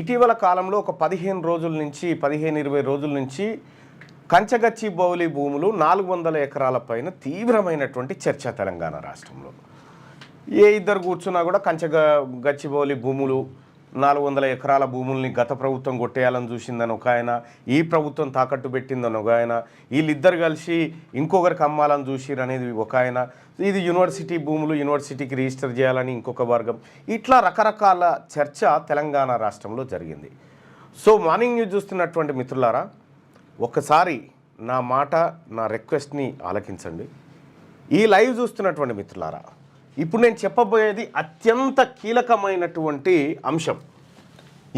ఇటీవల కాలంలో ఒక 15-20 రోజుల నుంచి కంచగచ్చిబౌలి భూములు 400 ఎకరాల పైన తీవ్రమైనటువంటి చర్చ తెలంగాణ రాష్ట్రంలో. ఏ ఇద్దరు కూర్చున్నా కూడా గచ్చిబౌలి భూములు 400 ఎకరాల భూముల్ని గత ప్రభుత్వం కొట్టేయాలని చూసిందని ఒక ఆయన, ఈ ప్రభుత్వం తాకట్టు పెట్టిందని ఒక ఆయన, వీళ్ళిద్దరు కలిసి ఇంకొకరికి అమ్మాలని చూసిరు అనేది ఒక ఆయన, ఇది యూనివర్సిటీ భూములు యూనివర్సిటీకి రిజిస్టర్ చేయాలని ఇంకొక వర్గం, ఇట్లా రకరకాల చర్చ తెలంగాణ రాష్ట్రంలో జరిగింది. సో మార్నింగ్ న్యూస్ చూస్తున్నటువంటి మిత్రులారా, ఒకసారి నా మాట, నా రిక్వెస్ట్ని ఆలకించండి. ఈ లైవ్ చూస్తున్నటువంటి మిత్రులారా, ఇప్పుడు నేను చెప్పబోయేది అత్యంత కీలకమైనటువంటి అంశం.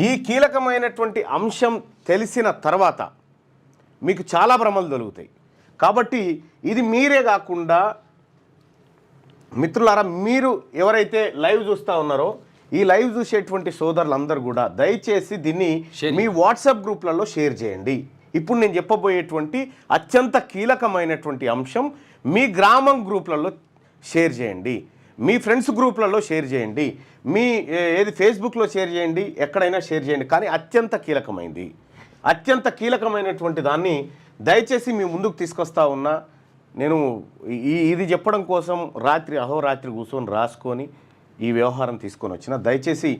ఈ కీలకమైనటువంటి అంశం తెలిసిన తర్వాత మీకు చాలా భ్రమలు దొరుకుతాయి. కాబట్టి ఇది మీరే కాకుండా మిత్రులారా, మీరు ఎవరైతే లైవ్ చూస్తూ ఉన్నారో ఈ లైవ్ చూసేటువంటి సోదరులందరూ కూడా దయచేసి దీన్ని మీ వాట్సాప్ గ్రూప్లలో షేర్ చేయండి. ఇప్పుడు నేను చెప్పబోయేటువంటి అత్యంత కీలకమైనటువంటి అంశం మీ గ్రామం గ్రూప్లలో షేర్ చేయండి, మీ ఫ్రెండ్స్ గ్రూప్లలో షేర్ చేయండి, మీ ఫేస్బుక్లో షేర్ చేయండి, ఎక్కడైనా షేర్ చేయండి. కానీ అత్యంత కీలకమైనటువంటి దాన్ని దయచేసి మీ ముందుకు తీసుకొస్తా ఉన్నా. నేను ఇది చెప్పడం కోసం అహోరాత్రి కూర్చొని రాసుకొని ఈ వ్యవహారం తీసుకొని వచ్చిన. దయచేసి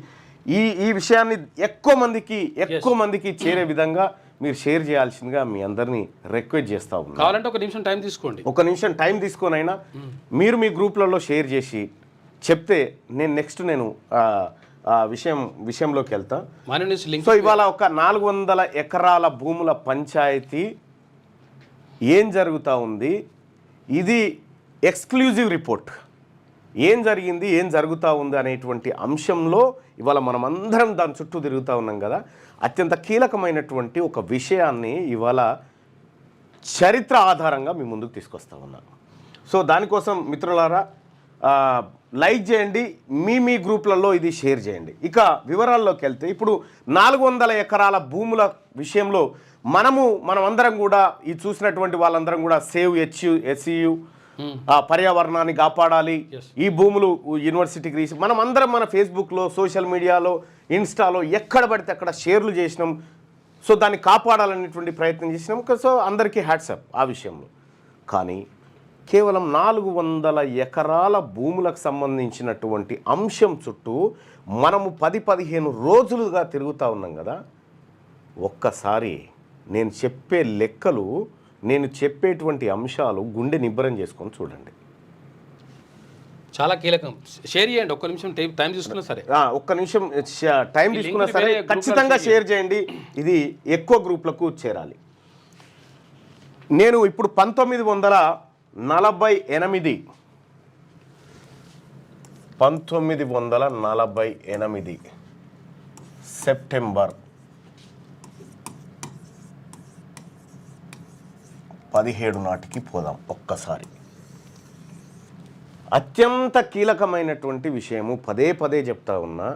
ఈ విషయాన్ని ఎక్కువ మందికి చేరే విధంగా మీరు షేర్ చేయాల్సిందిగా మీ అందరినీ రిక్వెస్ట్ చేస్తా ఉన్నాను. కావాలంటే ఒక నిమిషం టైం తీసుకోండి. ఒక నిమిషం టైం తీసుకొని అయినా మీరు మీ గ్రూప్లలో షేర్ చేసి చెప్తే నేను విషయంలోకి వెళ్తా. సో ఇవాళ ఒక 400 ఎకరాల భూముల పంచాయతీ ఏం జరుగుతూ ఉంది, ఇది ఎక్స్క్లూజివ్ రిపోర్ట్. ఏం జరిగింది, ఏం జరుగుతూ ఉంది అనేటువంటి అంశంలో ఇవాళ మనం అందరం దాని చుట్టూ తిరుగుతూ ఉన్నాం కదా. అత్యంత కీలకమైనటువంటి ఒక విషయాన్ని ఇవాళ చరిత్ర ఆధారంగా మీ ముందుకు తీసుకొస్తా ఉన్నాను. సో దానికోసం మిత్రులారా లైక్ చేయండి, మీ గ్రూప్లలో ఇది షేర్ చేయండి. ఇక వివరాల్లోకి వెళ్తే, ఇప్పుడు 400 ఎకరాల భూముల విషయంలో మనం అందరం కూడా ఈ చూసినటువంటి వాళ్ళందరం కూడా సేవ్ HCU పర్యావరణాన్ని కాపాడాలి, ఈ భూములు యూనివర్సిటీకి మనం అందరం మన ఫేస్బుక్లో, సోషల్ మీడియాలో, ఇన్స్టాలో ఎక్కడ పడితే అక్కడ షేర్లు చేసినాం. సో దాన్ని కాపాడాలనేటువంటి ప్రయత్నం చేసినాం. సో అందరికీ హ్యాట్సప్ ఆ విషయంలో. కానీ కేవలం 400 ఎకరాల భూములకు సంబంధించినటువంటి అంశం చుట్టూ మనము 10-15 రోజులుగా తిరుగుతూ ఉన్నాం కదా. ఒక్కసారి నేను చెప్పే లెక్కలు, నేను చెప్పేటువంటి అంశాలు గుండె నిబ్బరం చేసుకొని చూడండి. చాలా కీలకం. షేర్ చేయండి. ఒక్క నిమిషం టైం తీసుకున్నా సరే, ఒక్క నిమిషం టైం తీసుకున్నా సరే ఖచ్చితంగా షేర్ చేయండి. ఇది ఎక్కువ గ్రూప్లకు చేరాలి. నేను ఇప్పుడు 1948 సెప్టెంబర్ 17 నాటికి పోదాం ఒక్కసారి. అత్యంత కీలకమైనటువంటి విషయము పదే చెప్తా ఉన్నా,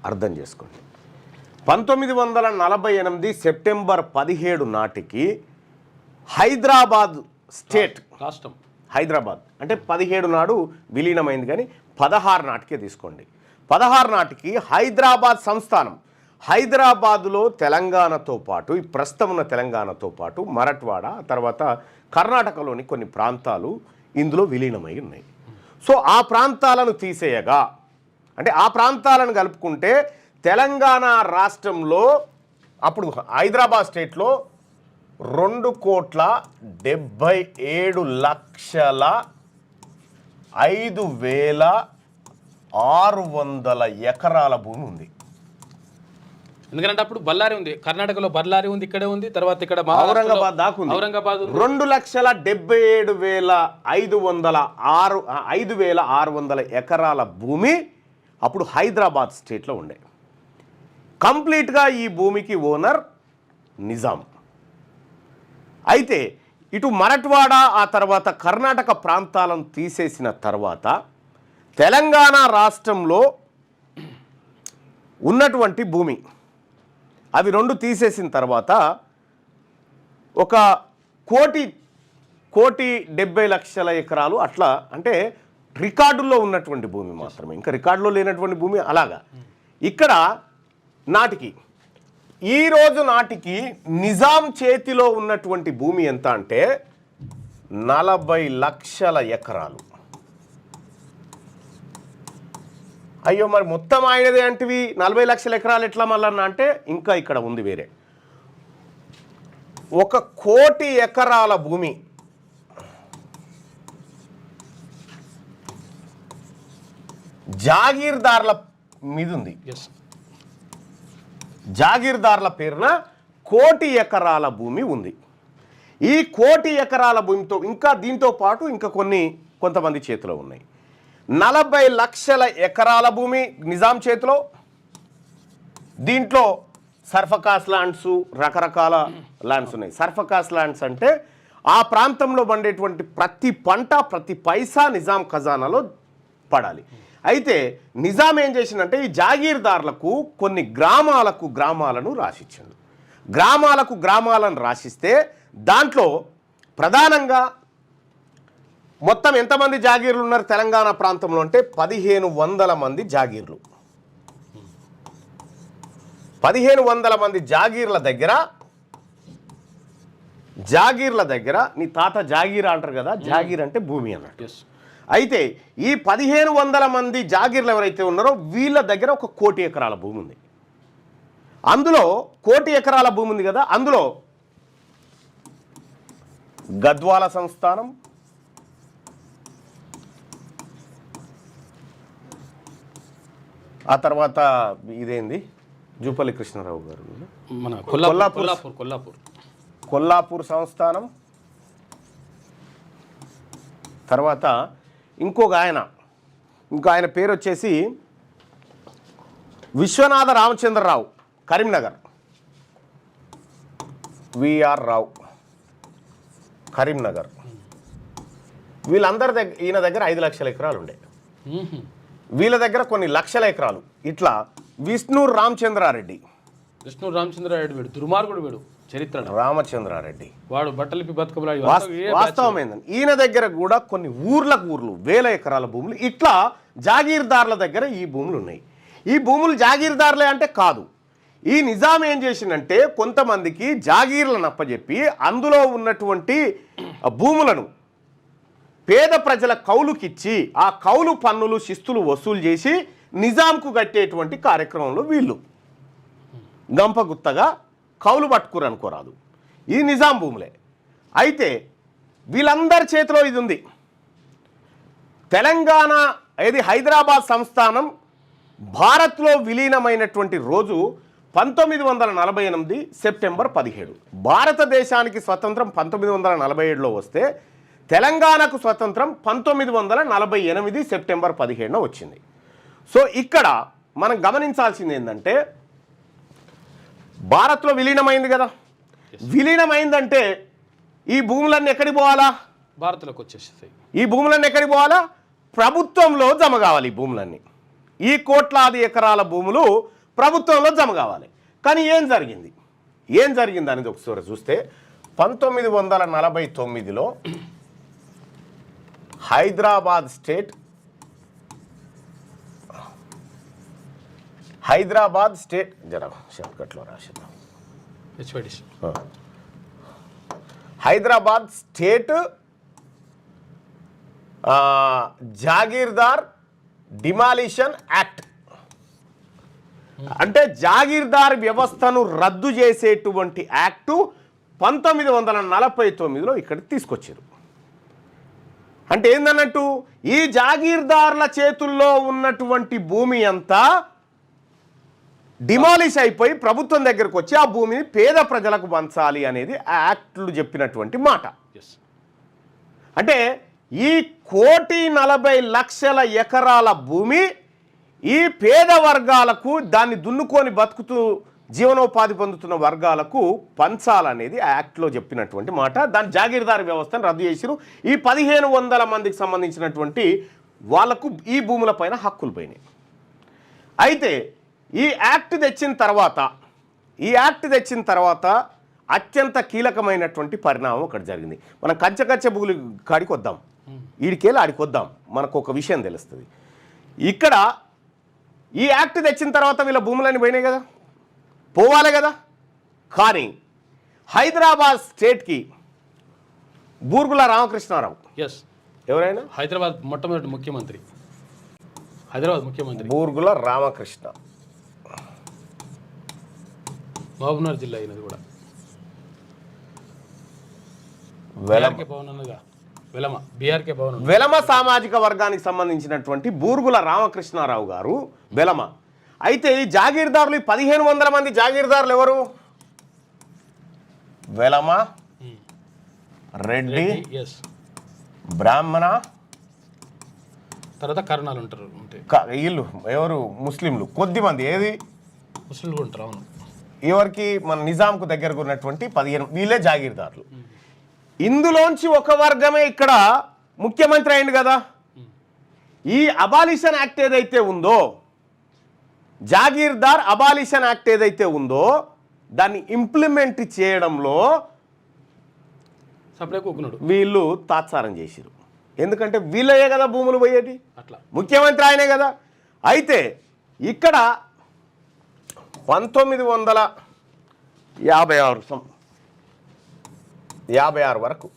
అర్థం చేసుకోండి. 1948 సెప్టెంబర్ 17 నాటికి హైదరాబాద్ స్టేట్, రాష్ట్రం హైదరాబాద్ అంటే 17 నాడు విలీనమైంది, కానీ 16 నాటికే తీసుకోండి. 16 నాటికి హైదరాబాద్ సంస్థానం, హైదరాబాదులో తెలంగాణతో పాటు, ఈ ప్రస్తుతం ఉన్న తెలంగాణతో పాటు మరాఠ్వాడ, తర్వాత కర్ణాటకలోని కొన్ని ప్రాంతాలు ఇందులో విలీనమై ఉన్నాయి. సో ఆ ప్రాంతాలను తీసేయగా, అంటే ఆ ప్రాంతాలను కలుపుకుంటే తెలంగాణ రాష్ట్రంలో అప్పుడు హైదరాబాద్ స్టేట్లో 2,77,5,600 ఎకరాల భూమి ఉంది. ఎందుకంటే అప్పుడు బళ్ళారి ఉంది, కర్ణాటకలో బళ్ళారి ఉంది, ఇక్కడే ఉంది, తర్వాత ఇక్కడ ఔరంగాబాద్ దాకుంది. ఔరంగాబాద్ 2,77,5,600 ఎకరాల భూమి అప్పుడు హైదరాబాద్ స్టేట్లో ఉండే. కంప్లీట్గా ఈ భూమికి ఓనర్ నిజాం. అయితే ఇటు మరాఠ్వాడ, ఆ తర్వాత కర్ణాటక ప్రాంతాలను తీసేసిన తర్వాత తెలంగాణ రాష్ట్రంలో ఉన్నటువంటి భూమి అవి రెండు తీసేసిన తర్వాత 1,70,00,000 ఎకరాలు అట్లా, అంటే రికార్డుల్లో ఉన్నటువంటి భూమి మాత్రమే, ఇంకా రికార్డులో లేనటువంటి భూమి అలాగా. ఇక్కడ నాటికి ఈ రోజు నాటికి నిజాం చేతిలో ఉన్నటువంటి భూమి ఎంత అంటే 40 లక్షల ఎకరాలు. అయ్యో మరి మొత్తం ఆయనదే అంటివి 40 లక్షల ఎకరాలు ఎట్లా మళ్ళన్నా అంటే ఇంకా ఇక్కడ ఉంది వేరే. 1 కోటి ఎకరాల భూమి జాగీర్దార్ల మీద ఉంది. జాగీర్దార్ల పేరున 1 కోటి ఎకరాల భూమి ఉంది. ఈ 1 కోటి ఎకరాల భూమితో ఇంకా దీంతో పాటు ఇంకా కొంతమంది చేతిలో ఉన్నాయి. 40 లక్షల ఎకరాల భూమి నిజాం చేతిలో. దీంట్లో సర్ఫకాస్ ల్యాండ్స్, రకరకాల ల్యాండ్స్ ఉన్నాయి. సర్ఫకాస్ ల్యాండ్స్ అంటే ఆ ప్రాంతంలో పండేటువంటి ప్రతి పంట, ప్రతి పైసా నిజాం ఖజానాలో పడాలి. అయితే నిజాం ఏం చేసిందంటే ఈ జాగీర్దార్లకు కొన్ని గ్రామాలను రాసిచ్చిండు. గ్రామాలను రాసిస్తే దాంట్లో ప్రధానంగా మొత్తం ఎంతమంది జాగీర్లు ఉన్నారు తెలంగాణ ప్రాంతంలో అంటే 1500 మంది జాగీర్లు. 1500 మంది జాగీర్ల దగ్గర నీ తాత జాగీర్ అంటారు కదా, జాగీర్ అంటే భూమి అన్నట్టు. అయితే ఈ 1500 మంది జాగీర్లు ఎవరైతే ఉన్నారో వీళ్ళ దగ్గర 1 కోటి ఎకరాల భూమి ఉంది. అందులో 1 కోటి ఎకరాల భూమి ఉంది కదా, అందులో గద్వాల సంస్థానం, ఆ తర్వాత ఇదేంది జూపల్లి కృష్ణారావు గారు మన కొల్లాపూర్ సంస్థానం, తర్వాత ఇంకొక ఆయన పేరు వచ్చేసి విశ్వనాథ రామచంద్రరావు, కరీంనగర్. విఆర్ రావు, కరీంనగర్. వీళ్ళందరి దగ్గర ఈయన దగ్గర 5 లక్షల ఎకరాలు ఉండే. వీళ్ళ దగ్గర కొన్ని లక్షల ఎకరాలు. ఇట్లా విష్ణూర్ రామచంద్రారెడ్డి వీడు దుర్మార్గుడు, వీడు చరిత్ర రామచంద్రారెడ్డి వాడు బట్టలిపి బతుకబలాడు. వాస్తవమైంది. ఈయన దగ్గర కూడా కొన్ని ఊర్లు 1000 ఎకరాల భూములు. ఇట్లా జాగీర్దార్ల దగ్గర ఈ భూములు ఉన్నాయి. ఈ భూములు జాగీర్దార్లే అంటే కాదు. ఈ నిజాం ఏం చేసిందంటే కొంతమందికి జాగీర్లను అప్పచెప్పి అందులో ఉన్నటువంటి భూములను పేద ప్రజల కౌలుకిచ్చి ఆ కౌలు పన్నులు శిస్తులు వసూలు చేసి నిజాంకు కట్టేటువంటి కార్యక్రమంలో వీళ్ళు గంపగుత్తగా కౌలు పట్టుకురు అనుకోరాదు. ఈ నిజాం భూములే. అయితే వీళ్ళందరి చేతిలో ఇది ఉంది. తెలంగాణ ఇది హైదరాబాద్ సంస్థానం భారత్లో విలీనమైనటువంటి రోజు 1948 సెప్టెంబర్ 17. భారతదేశానికి స్వతంత్రం 1947లో వస్తే తెలంగాణకు స్వతంత్రం 1948 సెప్టెంబర్ 17న వచ్చింది. సో ఇక్కడ మనం గమనించాల్సింది ఏంటంటే భారత్లో విలీనమైంది కదా, విలీనమైందంటే ఈ భూములన్నీ ఎక్కడికి పోవాలా? భారత్లోకి వచ్చేస్తాయి. ఈ భూములన్నీ ఎక్కడికి పోవాలా? ప్రభుత్వంలో జమ కావాలి. ఈ భూములన్నీ, ఈ కోట్లాది ఎకరాల భూములు ప్రభుత్వంలో జమ కావాలి. కానీ ఏం జరిగింది అనేది ఒకసారి చూస్తే 1949లో హైదరాబాద్ స్టేట్ షార్ట్కట్లో రాసేద్దాం. Hyderabad state Jagirdar demolition act అంటే జాగీర్దార్ వ్యవస్థను రద్దు చేసేటువంటి యాక్టు 1949లో ఇక్కడికి తీసుకొచ్చారు. అంటే ఏందన్నట్టు ఈ జాగీర్దార్ల చేతుల్లో ఉన్నటువంటి భూమి అంతా డిమాలిష్ అయిపోయి ప్రభుత్వం దగ్గరకు వచ్చి ఆ భూమిని పేద ప్రజలకు పంచాలి అనేది ఆ యాక్ట్లు చెప్పినటువంటి మాట. అంటే ఈ 1,40,00,000 ఎకరాల భూమి ఈ పేద వర్గాలకు, దాన్ని దున్నుకొని బతుకుతూ జీవనోపాధి పొందుతున్న వర్గాలకు పంచాలనేది ఆ యాక్ట్లో చెప్పినటువంటి మాట. దాని జాగీర్దారి వ్యవస్థను రద్దు చేసిరు. ఈ 1500 మందికి సంబంధించినటువంటి వాళ్లకు ఈ భూముల పైన హక్కులు పోయినాయి. అయితే ఈ యాక్ట్ తెచ్చిన తర్వాత అత్యంత కీలకమైనటువంటి పరిణామం ఒకటి జరిగింది. మనం కంచె భూములు కాడికి వద్దాం, ఈడికెళ్ళి ఆడికి వద్దాం, మనకు ఒక విషయం తెలుస్తుంది. ఇక్కడ ఈ యాక్ట్ తెచ్చిన తర్వాత వీళ్ళ భూములన్నీ పోయినాయి కదా, పోవాలి కదా. కానీ హైదరాబాద్ స్టేట్కి బూర్గుల రామకృష్ణారావు ఎస్ ఎవరైనా హైదరాబాద్ మొట్టమొదటి ముఖ్యమంత్రి, హైదరాబాద్ ముఖ్యమంత్రి బూర్గుల రామకృష్ణ మహబూబ్నగర్ జిల్లా అయినది కూడా. వెలమ భవన్ అన్నగా వెలమ బీఆర్కే భవన్. వెలమ సామాజిక వర్గానికి సంబంధించినటువంటి బూర్గుల రామకృష్ణారావు గారు వెలమ. అయితే ఈ జాగీర్దారులు 1500 మంది జాగీర్దారులు ఎవరు? వెలమ, రెడ్డి, ఎస్, బ్రాహ్మణ, తర్వాత కర్ణాలు ఉంటారు. ఉంటే వీళ్ళు ఎవరు? ముస్లింలు కొద్దిమంది. ఏది? ముస్లింలు కూడా ఉంటారు. అవును. ఎవరికి? మన నిజాంకు దగ్గరకు ఉన్నటువంటి 15 వీళ్ళే జాగీర్దారులు. ఇందులోంచి ఒక వర్గమే ఇక్కడ ముఖ్యమంత్రి అయింది కదా. ఈ అబాలిషన్ యాక్ట్ ఏదైతే ఉందో, జాగీర్దార్ అబాలిషన్ యాక్ట్ ఏదైతే ఉందో దాన్ని ఇంప్లిమెంట్ చేయడంలో సపరేట్ కూకున్నాడు. వీళ్ళు తాత్సారం చేసిరు. ఎందుకంటే వీళ్ళయే కదా భూములు పోయేటి, అట్లా ముఖ్యమంత్రి ఆయనే కదా. అయితే ఇక్కడ 1956 వరకు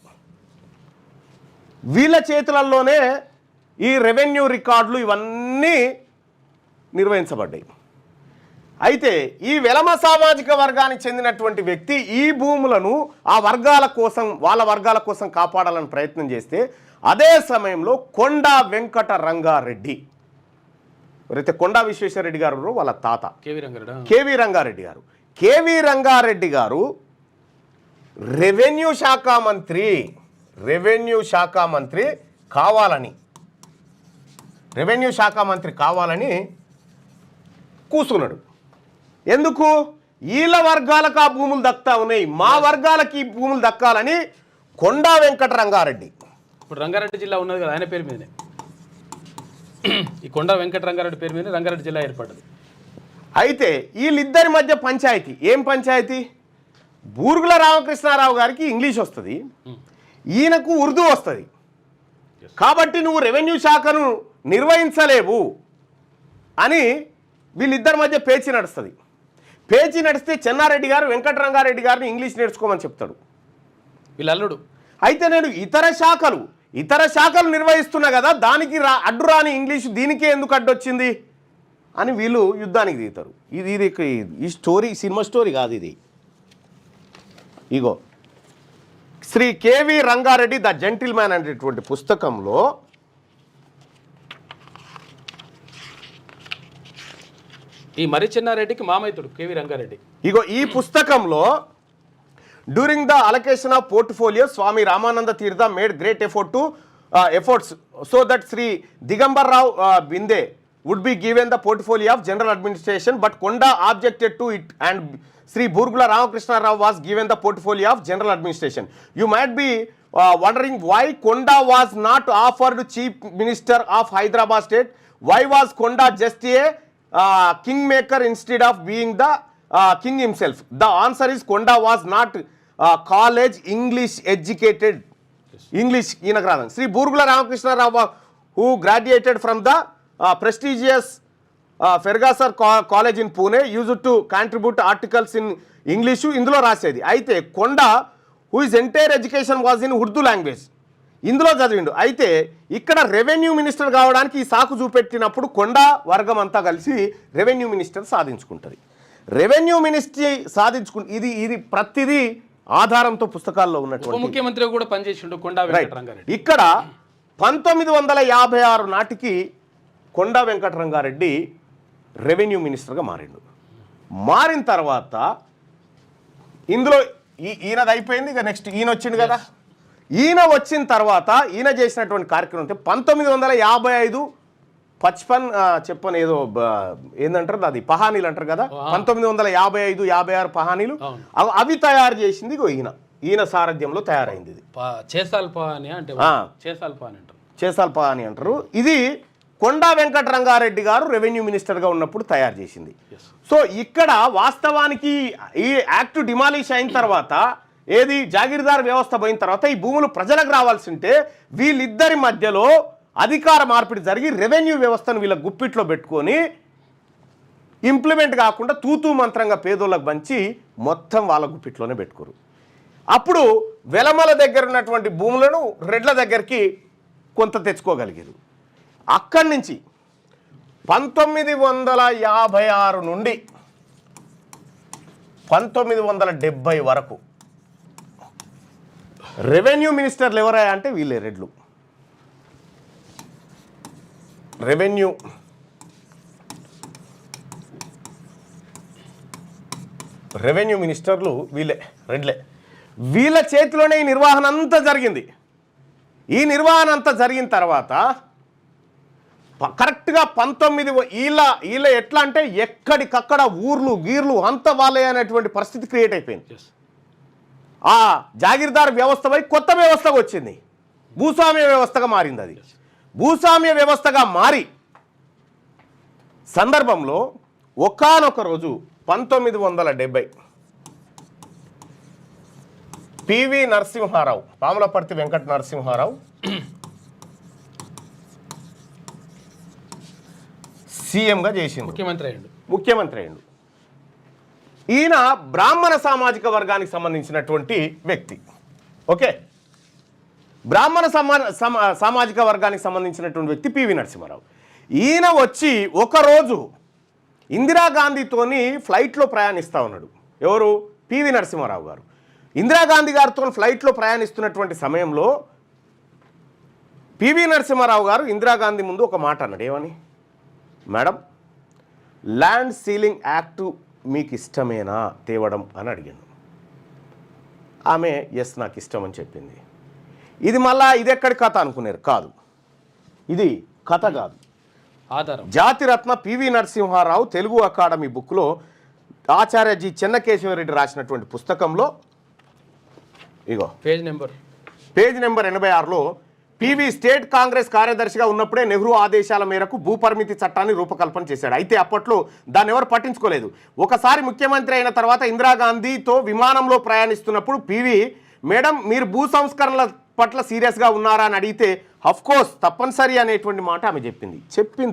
వీళ్ళ చేతులలోనే ఈ రెవెన్యూ రికార్డులు ఇవన్నీ నిర్వహించబడ్డాయి. అయితే ఈ వెలమ సామాజిక వర్గానికి చెందినటువంటి వ్యక్తి ఈ భూములను ఆ వర్గాల కోసం, వాళ్ళ వర్గాల కోసం కాపాడాలని ప్రయత్నం చేస్తే అదే సమయంలో కొండా వెంకట రంగారెడ్డి, ఎవరైతే కొండా విశ్వేశ్వరరెడ్డి గారు వాళ్ళ తాత కేవీ రంగారెడ్డి గారు, కేవీ రంగారెడ్డి గారు రెవెన్యూ శాఖ మంత్రి కావాలని కూసున్నాడు. ఎందుకు? వీళ్ళ వర్గాలకు ఆ భూములు దక్కుతా ఉన్నాయి, మా వర్గాలకి ఈ భూములు దక్కాలని కొండా వెంకట రంగారెడ్డి. ఇప్పుడు రంగారెడ్డి జిల్లా ఉన్నది కదా, ఆయన పేరు మీదనే, ఈ కొండా వెంకట రంగారెడ్డి పేరు మీద రంగారెడ్డి జిల్లా ఏర్పడ్డది. అయితే వీళ్ళిద్దరి మధ్య పంచాయతీ ఏం పంచాయతీ? బూర్గుల రామకృష్ణారావు గారికి ఇంగ్లీష్ వస్తుంది, ఈయనకు ఉర్దూ వస్తుంది. కాబట్టి నువ్వు రెవెన్యూ శాఖను నిర్వహించలేవు అని వీళ్ళిద్దరి మధ్య పేచీ నడుస్తుంది. పేచీ నడిస్తే చెన్నారెడ్డి గారు వెంకటరంగారెడ్డి గారిని ఇంగ్లీష్ నేర్చుకోమని చెప్తాడు వీళ్ళ అల్లుడు. అయితే నేను ఇతర శాఖలు నిర్వహిస్తున్నా కదా, దానికి అడ్డు రాని ఇంగ్లీషు దీనికే ఎందుకు అడ్డొచ్చింది అని వీళ్ళు యుద్ధానికి దిగుతారు. ఇది ఈ స్టోరీ సినిమా స్టోరీ కాదు ఇది. ఇగో Shri KV Ranga Reddy the gentleman అనేటువంటి పుస్తకంలో ఈ మరి చెన్నారెడ్డికి మామైతుడు కేవీ రంగారెడ్డి. ఇగో ఈ పుస్తకంలో during the allocation of portfolio Swami Ramananda Tirtha made great efforts so that Shri Digambar Rao Bindu would be given the portfolio of general administration but Konda objected to it and Sri Burgula Ramakrishna Rao was given the portfolio of general administration. You might be wondering why Konda was not offered chief minister of Hyderabad state. Why was Konda just a kingmaker instead of being the king himself? The answer is Konda was not college English educated. English inagradhan. Sri Burgula Ramakrishna Rao who graduated from the prestigious Fergusson college in Pune used to contribute articles in English ఇందులో రాసేది. అయితే Konda who is entire education was in Urdu language ఇందులో చదివిండు. అయితే ఇక్కడ revenue minister కావడానికి ఈ సాకు చూపెట్టినప్పుడు కొండా వర్గం అంతా కలిసి రెవెన్యూ మినిస్టర్ సాధించుకుంటుంది. రెవెన్యూ మినిస్ట్రీ ఇది ప్రతిదీ ఆధారంతో పుస్తకాల్లో ఉన్నటువంటి ముఖ్యమంత్రి కూడా పనిచేసిండు కొండా వెంకట రంగారెడ్డి. ఇక్కడ 1956 నాటికి కొండా వెంకట రంగారెడ్డి రెవెన్యూ మినిస్టర్గా మారిన తర్వాత ఇందులో ఈయనది అయిపోయింది. ఇక నెక్స్ట్ ఈయన వచ్చిండు కదా. ఈయన వచ్చిన తర్వాత ఈయన చేసినటువంటి కార్యక్రమం 1955 55 ఏదో ఏందంటారు అది పహానీలు అంటారు కదా. 1955, 56 పహానీలు అవి తయారు చేసింది ఈయన సారథ్యంలో తయారైంది. ఇది చేసాల్ పహాని అంటారు. ఇది కొండా వెంకట రంగారెడ్డి గారు రెవెన్యూ మినిస్టర్గా ఉన్నప్పుడు తయారు చేసింది. సో ఇక్కడ వాస్తవానికి ఈ యాక్ట్ డిమాలిష్ అయిన తర్వాత, ఏది జాగీర్దార్ వ్యవస్థ పోయిన తర్వాత ఈ భూములు ప్రజలకు రావాల్సి ఉంటే వీళ్ళిద్దరి మధ్యలో అధికార మార్పిడి జరిగి రెవెన్యూ వ్యవస్థను వీళ్ళ గుప్పిట్లో పెట్టుకొని ఇంప్లిమెంట్ కాకుండా తూతూ మంత్రంగా పేదోళ్ళకు పంచి మొత్తం వాళ్ళ గుప్పిట్లోనే పెట్టుకోరు. అప్పుడు వెలమల దగ్గర ఉన్నటువంటి భూములను రెడ్ల దగ్గరికి కొంత తెచ్చుకోగలిగారు. అక్కడి నుంచి 1956 నుండి 1970 వరకు రెవెన్యూ మినిస్టర్లు ఎవరా అంటే వీళ్ళే రెడ్లు. రెవెన్యూ మినిస్టర్లు వీళ్ళే, రెడ్లే. వీళ్ళ చేతిలోనే ఈ నిర్వహణ అంతా జరిగింది. ఈ నిర్వహణ అంతా జరిగిన తర్వాత కరెక్ట్గా 19 వీళ్ళ ఎట్లా అంటే ఎక్కడికక్కడ ఊర్లు గీర్లు అంత వాళ్ళే అనేటువంటి పరిస్థితి క్రియేట్ అయిపోయింది. ఆ జాగీర్దార్ వ్యవస్థపై కొత్త వ్యవస్థగా వచ్చింది, భూస్వామ్య వ్యవస్థగా మారింది. అది భూస్వామ్య వ్యవస్థగా మారి సందర్భంలో ఒకానొక రోజు 1970 పివి నరసింహారావు, పాములపర్తి వెంకట నరసింహారావు సీఎంగా చేసింది, ముఖ్యమంత్రి అయ్యిండు. ఈయన బ్రాహ్మణ సామాజిక వర్గానికి సంబంధించినటువంటి వ్యక్తి. ఓకే, బ్రాహ్మణ సామాజిక వర్గానికి సంబంధించినటువంటి వ్యక్తి పివి నరసింహారావు. ఈయన వచ్చి ఒకరోజు ఇందిరాగాంధీతోని ఫ్లైట్లో ప్రయాణిస్తూ ఉన్నాడు. ఎవరు? పివి నరసింహారావు గారు. ఇందిరాగాంధీ గారితో ఫ్లైట్లో ప్రయాణిస్తున్నటువంటి సమయంలో పివి నరసింహారావు గారు ఇందిరాగాంధీ ముందు ఒక మాట అన్నాడు. ఏమని? మేడం, ల్యాండ్ సీలింగ్ యాక్ట్ మీకు ఇష్టమేనా తేవడం అని అడిగాను. ఆమె ఎస్ నాకు ఇష్టం అని చెప్పింది. ఇది మళ్ళా ఇదెక్కడి కథ అనుకున్నారు? కాదు, ఇది కథ కాదు, ఆధారం. జాతిరత్న పివి నరసింహారావు తెలుగు అకాడమీ బుక్లో ఆచార్య జి చెన్నకేశవరెడ్డి రాసినటువంటి పుస్తకంలో ఇగో పేజ్ నెంబర్ 86లో పివి స్టేట్ కాంగ్రెస్ కార్యదర్శిగా ఉన్నప్పుడే నెహ్రూ ఆదేశాల మేరకు భూపరిమితి చట్టాన్ని రూపకల్పన చేశాడు. అయితే అప్పట్లో దాన్ని ఎవరు పట్టించుకోలేదు. ఒకసారి ముఖ్యమంత్రి అయిన తర్వాత ఇందిరాగాంధీతో విమానంలో ప్రయాణిస్తున్నప్పుడు పివి, మేడం మీరు భూ సంస్కరణల పట్ల సీరియస్గా ఉన్నారా అని అడిగితే అఫ్కోర్స్ తప్పనిసరి అనేటువంటి మాట ఆమె చెప్పింది. చెప్పిన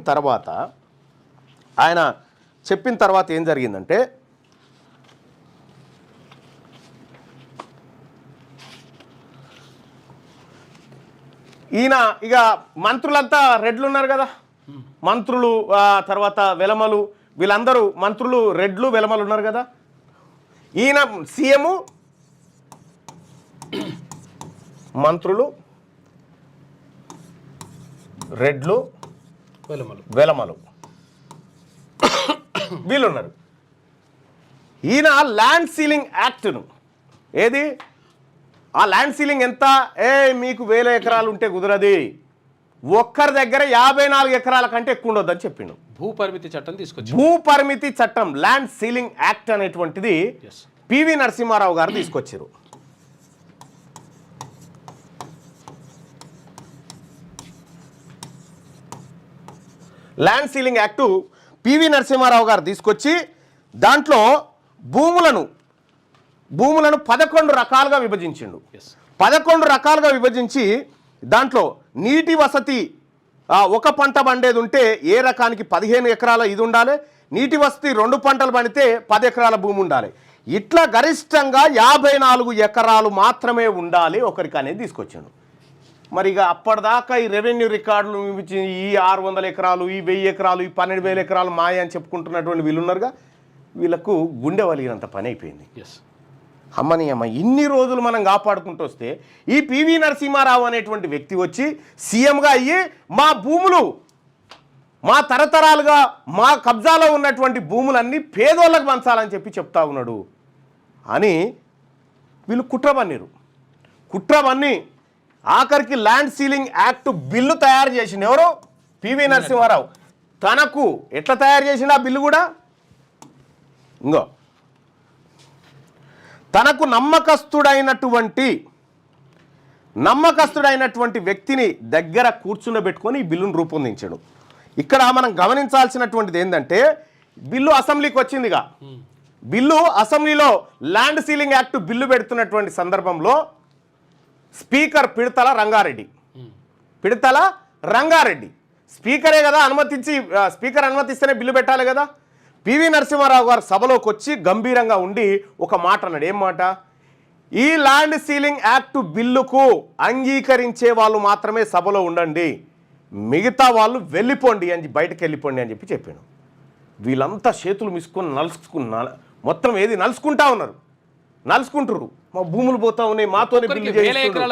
తర్వాత ఏం జరిగిందంటే, ఈయన ఇక మంత్రులంతా రెడ్లు ఉన్నారు కదా, మంత్రులు తర్వాత వెలమలు, వీళ్ళందరూ మంత్రులు రెడ్లు వెలమలు ఉన్నారు కదా. ఈయన సీఎం, మంత్రులు రెడ్లు వెలమలు వీళ్ళున్నారు. ఈయన ల్యాండ్ సీలింగ్ యాక్ట్ను, ఏది ఆ ల్యాండ్ సీలింగ్ ఎంత, మీకు 1000 ఎకరాలు ఉంటే కుదరది, ఒక్కరి దగ్గర 54 ఎకరాల కంటే ఎక్కువ ఉండొద్దని చెప్పిండు. భూపరిమితి చట్టం ల్యాండ్ సీలింగ్ యాక్ట్ అనేటువంటిది పివి నరసింహారావు గారు తీసుకొచ్చారు. Land ceiling act PV Narasimharao గారు తీసుకొచ్చి దాంట్లో భూములను 11 రకాలుగా విభజించిండు. 11 రకాలుగా విభజించి దాంట్లో నీటి వసతి ఒక పంట పండేది ఉంటే ఏ రకానికి 15 ఎకరాల ఇది ఉండాలి, నీటి వసతి 2 పంటలు పండితే 10 ఎకరాల భూమి ఉండాలి, ఇట్లా గరిష్టంగా 54 ఎకరాలు మాత్రమే ఉండాలి ఒకరికి అనేది తీసుకొచ్చాడు. మరి ఇక అప్పటిదాకా ఈ రెవెన్యూ రికార్డులు ఈ 600 ఎకరాలు, ఈ 1000 ఎకరాలు, ఈ 12,000 ఎకరాలు మాయ అని చెప్పుకుంటున్నటువంటి వీళ్ళు ఉన్నారుగా, వీళ్ళకు గుండె వలిగినంత పని అయిపోయింది. అమ్మని అమ్మ, ఇన్ని రోజులు మనం కాపాడుకుంటూ వస్తే ఈ పివి నరసింహారావు అనేటువంటి వ్యక్తి వచ్చి సీఎంగా అయ్యి మా భూములు, మా తరతరాలుగా మా కబ్జాలో ఉన్నటువంటి భూములన్నీ పేదోళ్ళకు పంచాలని చెప్తా ఉన్నాడు అని వీళ్ళు కుట్రబన్ని ఆఖరికి ల్యాండ్ సీలింగ్ యాక్ట్ బిల్లు తయారు చేసింది ఎవరు? పివి నరసింహారావు. తనకు ఎట్లా తయారు చేసిండు ఆ బిల్లు కూడా? ఇంకో తనకు నమ్మకస్తుడైనటువంటి వ్యక్తిని దగ్గర కూర్చుండబెట్టుకొని ఈ బిల్లును రూపొందించాడు. ఇక్కడ మనం గమనించాల్సినటువంటిది ఏంటంటే, బిల్లు అసెంబ్లీకి వచ్చిందిగా, బిల్లు అసెంబ్లీలో ల్యాండ్ సీలింగ్ యాక్ట్ బిల్లు పెడుతున్నటువంటి సందర్భంలో స్పీకర్ పిడతల రంగారెడ్డి స్పీకరే కదా అనుమతించి, స్పీకర్ అనుమతిస్తేనే బిల్లు పెట్టాలి కదా. పివి నరసింహారావు గారు సభలోకి వచ్చి గంభీరంగా ఉండి ఒక మాట అన్నాడు. ఏం మాట? ఈ ల్యాండ్ సీలింగ్ యాక్ట్ బిల్లుకు అంగీకరించే వాళ్ళు మాత్రమే సభలో ఉండండి, మిగతా వాళ్ళు వెళ్ళిపోండి అని, బయటకు వెళ్ళిపోండి అని చెప్పాను. వీళ్ళంతా చేతులు మిసుకొని మొత్తం ఏది నలుసుకుంటా ఉన్నారు, నలుసుకుంటారు. మా భూములు పోతా ఉన్నాయి, మాతోనే బిల్లు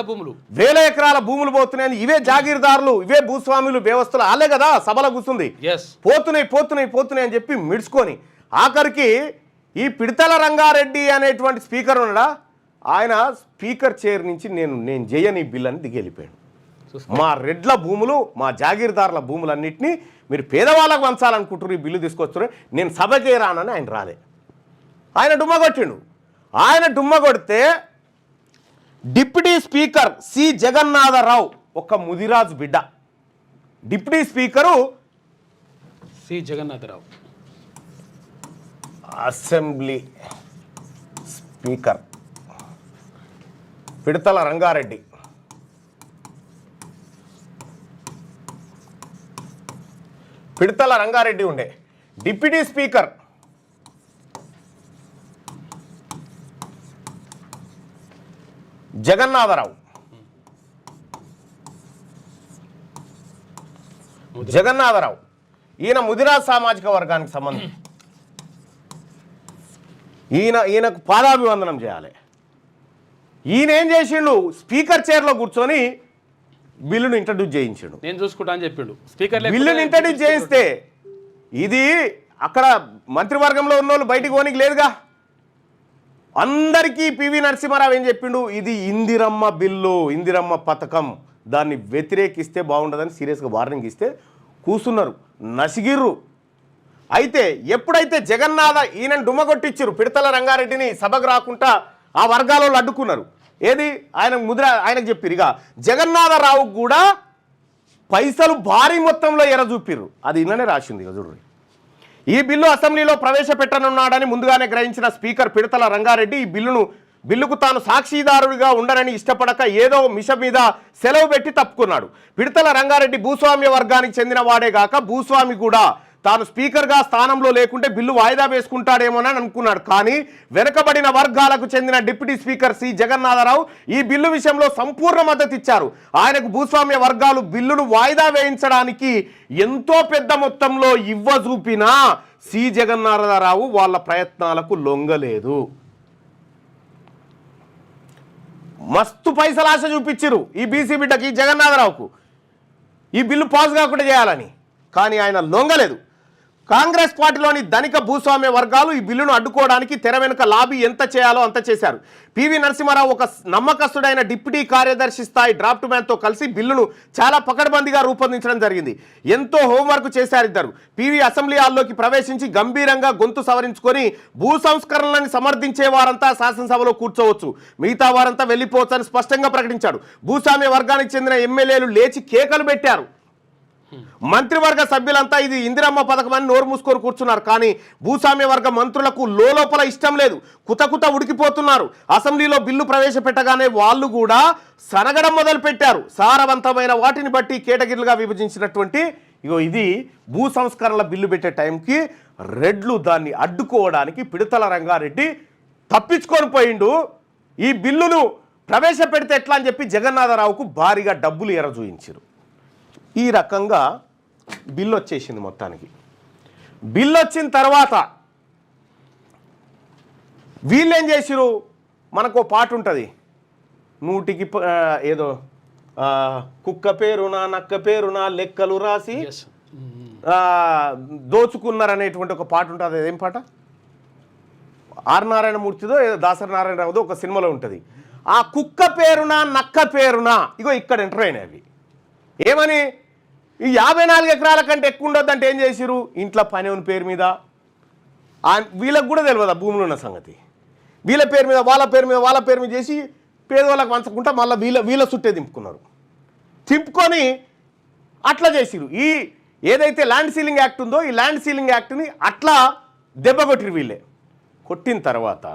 భూములు, వేల ఎకరాల భూములు పోతున్నాయని ఇవే జాగీర్దారులు, ఇవే భూస్వాములు, వ్యవస్థలు ఆలే కదా సభలో కూర్చుంది. పోతున్నాయి అని చెప్పి మిడుచుకొని ఆఖరికి ఈ పిడతల రంగారెడ్డి అనేటువంటి స్పీకర్ ఉన్నాడా, ఆయన స్పీకర్ చైర్ నుంచి నేను చేయని బిల్ అని దిగెళ్ళిపోయాడు. మా రెడ్ల భూములు, మా జాగీర్దారుల భూములన్నింటినీ మీరు పేదవాళ్ళకు పంచాలనుకుంటారు, ఈ బిల్లు తీసుకొస్తారు, నేను సభకే రానని ఆయన రాలే. ఆయన డుమ్మ కొట్టిండు. ఆయన డుమ్మ కొడితే డిప్యూటీ స్పీకర్ సి జగన్నాథరావు, ఒక ముదిరాజు బిడ్డ, deputy speaker C Jagannatharao, assembly speaker Pidathala Rangareddy, Pidathala Rangareddy ఉండే డిప్యూటీ స్పీకర్ జగన్నాథరావు. ఈయన ముదిరాజ్ సామాజిక వర్గానికి సంబంధించి ఈయనకు పాదాభివందనం చేయాలి. ఈయన ఏం చేసిండు, స్పీకర్ చైర్లో కూర్చొని బిల్లును ఇంట్రడ్యూస్ చేయించాడు. నేను చూసుకుంటా అని చెప్పిండు స్పీకర్. బిల్లును ఇంట్రడ్యూస్ చేయిస్తే ఇది అక్కడ మంత్రివర్గంలో ఉన్న వాళ్ళు బయటికి పోనీకి లేదుగా. అందరికీ పివి నరసింహారావు ఏం చెప్పిండు, ఇది ఇందిరమ్మ బిల్లు, ఇందిరమ్మ పథకం, దాన్ని వ్యతిరేకిస్తే బాగుండదని సీరియస్గా వార్నింగ్ ఇస్తే కూసున్నారు, నసిగిర్రు. అయితే ఎప్పుడైతే ఈయన డుమ్మగొట్టిచ్చారు, పిడతల రంగారెడ్డిని సభకు రాకుండా ఆ వర్గాలలో అడ్డుకున్నారు. ఏది ఆయనకు చెప్పిరు. ఇక జగన్నాథరావు కూడా పైసలు భారీ మొత్తంలో ఎర చూపిర్రు. అది ఇన్ననే రాసింది. ఇక చూడండి, ఈ బిల్లు అసెంబ్లీలో ప్రవేశపెట్టనున్నాడని ముందుగానే గ్రహించిన స్పీకర్ పిడతల రంగారెడ్డి ఈ బిల్లుకు తాను సాక్షిదారుడిగా ఉండనని ఇష్టపడక ఏదో మిష మీద సెలవు పెట్టి తప్పుకున్నాడు. పిడతల రంగారెడ్డి భూస్వామ్య వర్గానికి చెందిన వాడే గాక భూస్వామి కూడా. తాను స్పీకర్గా స్థానంలో లేకుంటే బిల్లు వాయిదా వేసుకుంటాడేమోనని అనుకున్నాడు. కానీ వెనుకబడిన వర్గాలకు చెందిన డిప్యూటీ స్పీకర్ సి జగన్నాథరావు ఈ బిల్లు విషయంలో సంపూర్ణ మద్దతు ఇచ్చారు. ఆయనకు భూస్వామ్య వర్గాలు బిల్లును వాయిదా వేయించడానికి ఎంతో పెద్ద మొత్తంలో ఇవ్వజూపినా సి జగన్నాథరావు వాళ్ళ ప్రయత్నాలకు లొంగలేదు. మస్తు పైసలు ఆశ చూపించారు ఈ బీసీ బిడ్డకి, జగన్నాథరావుకు, ఈ బిల్లు పాస్ కాకుండా చేయాలని. కానీ ఆయన లొంగలేదు. కాంగ్రెస్ పార్టీలోని ధనిక భూస్వామ్య వర్గాలు ఈ బిల్లును అడ్డుకోవడానికి తెర వెనుక లాబీ ఎంత చేయాలో అంత చేశారు. పివి నరసింహారావు ఒక నమ్మకస్తుడైన డిప్యూటీ కార్యదర్శి స్థాయి డ్రాఫ్ట్ మ్యాన్తో కలిసి బిల్లును చాలా పకడ్బందీగా రూపొందించడం జరిగింది. ఎంతో హోంవర్క్ చేశారు ఇద్దరు. పివి అసెంబ్లీ హాల్లోకి ప్రవేశించి గంభీరంగా గొంతు సవరించుకొని భూ సంస్కరణలను సమర్థించే వారంతా శాసనసభలో కూర్చోవచ్చు, మిగతా వారంతా వెళ్ళిపోవచ్చు అని స్పష్టంగా ప్రకటించాడు. భూస్వామ్య వర్గానికి చెందిన ఎమ్మెల్యేలు లేచి కేకలు పెట్టారు. మంత్రివర్గ సభ్యులంతా ఇది ఇందిరమ్మ పథకం అని నోరు మూసుకొని కూర్చున్నారు. కానీ భూస్వామ్య వర్గ మంత్రులకు లోపల ఇష్టం లేదు, కుత ఉడికిపోతున్నారు. అసెంబ్లీలో బిల్లు ప్రవేశపెట్టగానే వాళ్ళు కూడా సనగడం మొదలు పెట్టారు. సారవంతమైన వాటిని బట్టి కేటగిరీలుగా విభజించినటువంటి ఇది భూ సంస్కరణల బిల్లు పెట్టే టైంకి రెడ్లు దాన్ని అడ్డుకోవడానికి పిడతల రంగారెడ్డి తప్పించుకొని పోయిండు. ఈ బిల్లును ప్రవేశపెడితే ఎట్లా అని చెప్పి జగన్నాథరావుకు భారీగా డబ్బులు ఎరజూయించారు. ఈ రకంగా బిల్లు వచ్చేసింది. మొత్తానికి బిల్లు వచ్చిన తర్వాత వీళ్ళు ఏం చేసిరు, మనకు పాట ఉంటుంది, నూటికి ఏదో కుక్క పేరునా నక్క పేరునా లెక్కలు రాసి దోచుకున్నారనేటువంటి ఒక పాట ఉంటుంది. అదేం పాట? ఆర్ నారాయణమూర్తిదో ఏదో దాసరి నారాయణరావుదో ఒక సినిమాలో ఉంటుంది. ఆ కుక్క పేరునా నక్క పేరునా ఇగో ఇక్కడ ఎంటర్ అయినవి. ఏమని, ఈ 54 ఎకరాల కంటే ఎక్కువ ఉండొద్దంటే ఏం చేసిరు, ఇంట్లో పని ఉన్న పేరు మీద, వీళ్ళకు కూడా తెలియదు ఆ భూములు ఉన్న సంగతి, వీళ్ళ పేరు మీద వాళ్ళ పేరు మీద చేసి పేదవాళ్ళకి పంచకుండా మళ్ళీ వీళ్ళ చుట్టే తింపుకొని అట్లా చేసిరు. ఈ ఏదైతే ల్యాండ్ సీలింగ్ యాక్ట్ ఉందో ఈ ల్యాండ్ సీలింగ్ యాక్ట్ని అట్లా దెబ్బ కొట్టిరు వీళ్ళే. కొట్టిన తర్వాత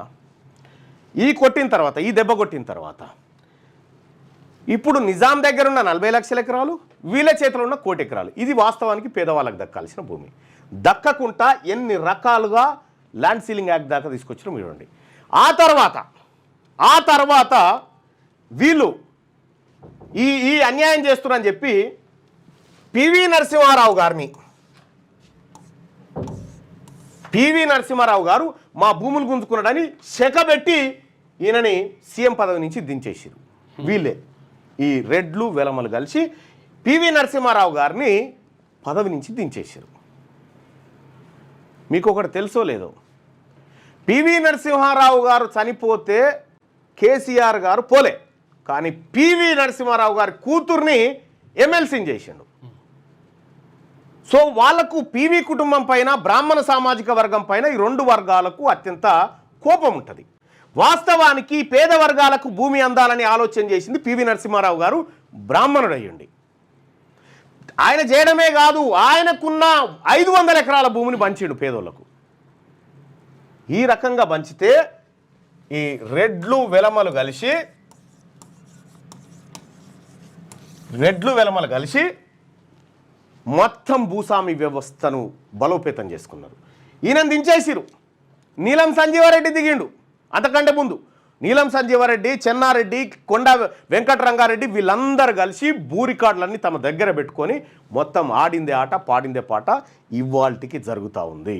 ఈ దెబ్బ కొట్టిన తర్వాత ఇప్పుడు నిజాం దగ్గర ఉన్న 40 లక్షల ఎకరాలు, వీళ్ళ చేతిలో ఉన్న 1 కోటి ఎకరాలు, ఇది వాస్తవానికి పేదవాళ్ళకి దక్కాల్సిన భూమి. దక్కకుండా ఎన్ని రకాలుగా ల్యాండ్ సీలింగ్ యాక్ట్ దాకా తీసుకొచ్చిన చూడండి. ఆ తర్వాత వీళ్ళు ఈ అన్యాయం చేస్తున్నారని చెప్పి పివి నరసింహారావు గారు మా భూములు గుంజుకున్నాడని శకబెట్టి ఈయనని సీఎం పదవి నుంచి దించేసారు. వీళ్ళే ఈ రెడ్లు వెలమలు కలిసి పివి నరసింహారావు గారిని పదవి నుంచి దించేసారు. మీకు ఒకటి తెలుసో లేదో, పివి నరసింహారావు గారు చనిపోతే కేసీఆర్ గారు పోలే, కానీ పివి నరసింహారావు గారి కూతుర్ని ఎమ్మెల్సీని చేసిండు. సో వాళ్లకు పివి కుటుంబం పైన, బ్రాహ్మణ సామాజిక వర్గం పైన, ఈ రెండు వర్గాలకు అత్యంత కోపం ఉంటుంది. వాస్తవానికి పేద వర్గాలకు భూమి అందాలని ఆలోచన చేసింది పివి నరసింహారావు గారు, బ్రాహ్మణుడు అయ్యండి. ఆయన చేయడమే కాదు, ఆయనకున్న 500 ఎకరాల భూమిని పంచిండు పేదోళ్లకు. ఈ రకంగా పంచితే ఈ రెడ్లు వెలమలు కలిసి మొత్తం భూస్వామి వ్యవస్థను బలోపేతం చేసుకున్నారు. ఈయన దించేసిరు. నీలం సంజీవారెడ్డి దిగిండు. అంతకంటే ముందు నీలం సంజీవారెడ్డి, చెన్నారెడ్డి, కొండ వెంకటరంగారెడ్డి వీళ్ళందరూ కలిసి భూ రికార్డులన్నీ తమ దగ్గర పెట్టుకొని మొత్తం ఆడిందే ఆట పాడిందే పాట ఇవాల్టికి జరుగుతూ ఉంది.